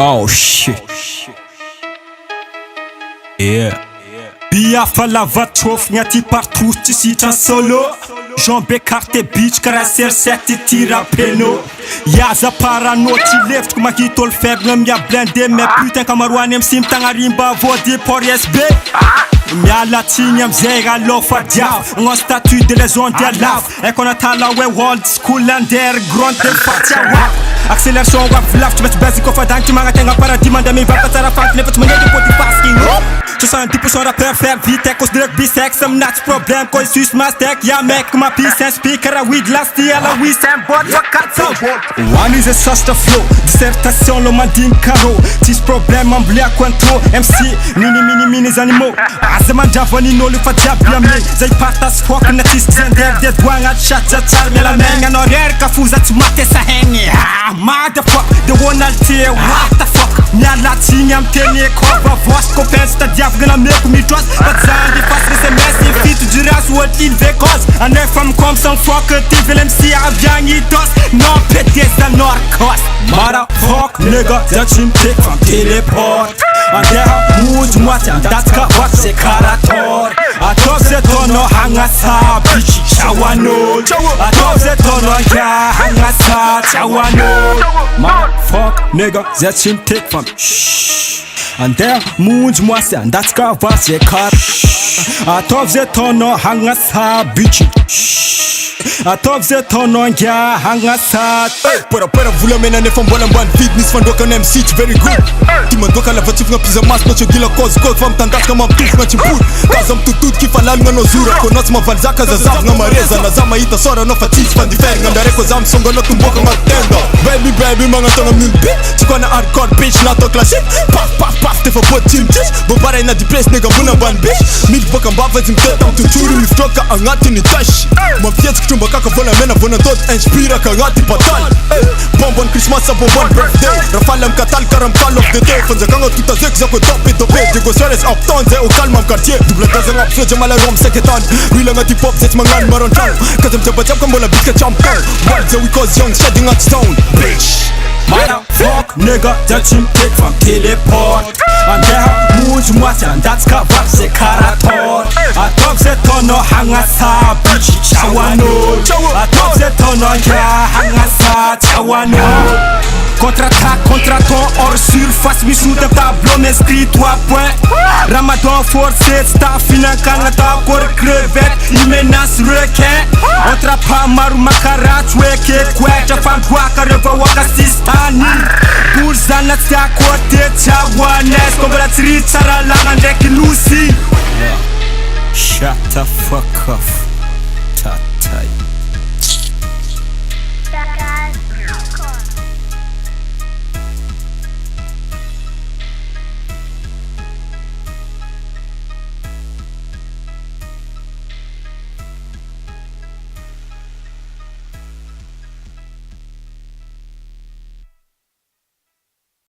Oh shit. Yeah. Biafra lava tofigna ty partout tsy sitran solo. Jean Bécarte bitch karaha set tira peno. Yaza parano ty lefitry mahita olo faible mia blindé. Mais putain kamaroany MC mitagna rimba vody port SB. Miala tsigny amzay alofa diaf. Gnon statut de légende à lave. E qu'on atala we old school lander grand de fatia wap. Accélération wap vlaf tu mets basic of adank tu magnategna paradis manda mi vapa tsara fank nefa tsy magnedy pôty fasky. 70% rappeur faire vite à cause de bisex am not problème quand sus mastek ya mec ma piece un speaker à weed last year la we sem bot vakatso. One is a such a flow dissertation lo mandin caro. Tis problème en blia quanto MC mini animaux. Azeman javani no le fatia bien me. Zay partas fuck na tis zender de douanga chat chat me la menga no rer ka fuza tu mate sa hengi. Motherfuck the one alter what the fuck. Nya latinha am tene cover voz compens ta diavgana me com me trust. But zandi faz SMS fit de ras what il veut cause. And if I'm come some fuck TV MC avian i dos. No pété sa norcos. Motherfuck nigga that you take from teleport. And there mood moitié that's ka what c'est karator. A top c'est ton hanga sa bitch chawano. A top c'est ton ya hanga sa chawano. Motherfuck nigga that you take from shh. And there mood moitié that's ka what c'est kar. A top c'est ton hanga sa bitch shh. A top c'est ton ya hanga sa. Para vula mena ne fambola mban fitness fan doka MC very good. Timandoka la vatif nga pisa mas no chegila cause fam tandas kama mtuf nga chimput. Kaza mtutut kifalal nga no zura konots ma valzaka za zaf nga mareza na zama ita sora no fatis fan difer nga ndareko zam songo no tumboka nga tenda. Baby manga tonga mnun beat chikwana hardcore bitch na to classic. Paf te fa bot team chish bombara ina depress nigga muna ban bitch. Mid boka mbava zimteta mtuchuri miftoka angati ni tash. Mwafietsi kuchumba kaka vola mena vona tot inspira ka ngati patal. Bonbon Christmas a bonbon birthday. Rafale mkatal karam call of the day. Fanza kanga tuta zek zako tope tope. Digo Suarez uptown ze au calme am quartier. Double gaza ngap so jamala rom seketan. Wila ngati pop zet mangan maron town. Kazam jaba jab kambola bitka champion. World ze we cause young shedding at stone. Bitch. Motherfuck nigga that you take from teleport. And there mood moitié that's ka what c'est karator. A top c'est ton hanga sa bitch chawano. A top c'est ton ya hanga sa chawano. Contre-attaque, contre-ton, hors surface, mi shoot un tableau, m'inscrit 3 points. Ramadan forcé, staff, financana, ta corps crevette, il menace requin. On trappe pas maru makara, tueke, kwek, ja femme kwaka, reva waka sistani. Bourzana, t'es à côté, tchawanes, comme la tri, tcharala, andrek, Lucy. Shut the fuck off.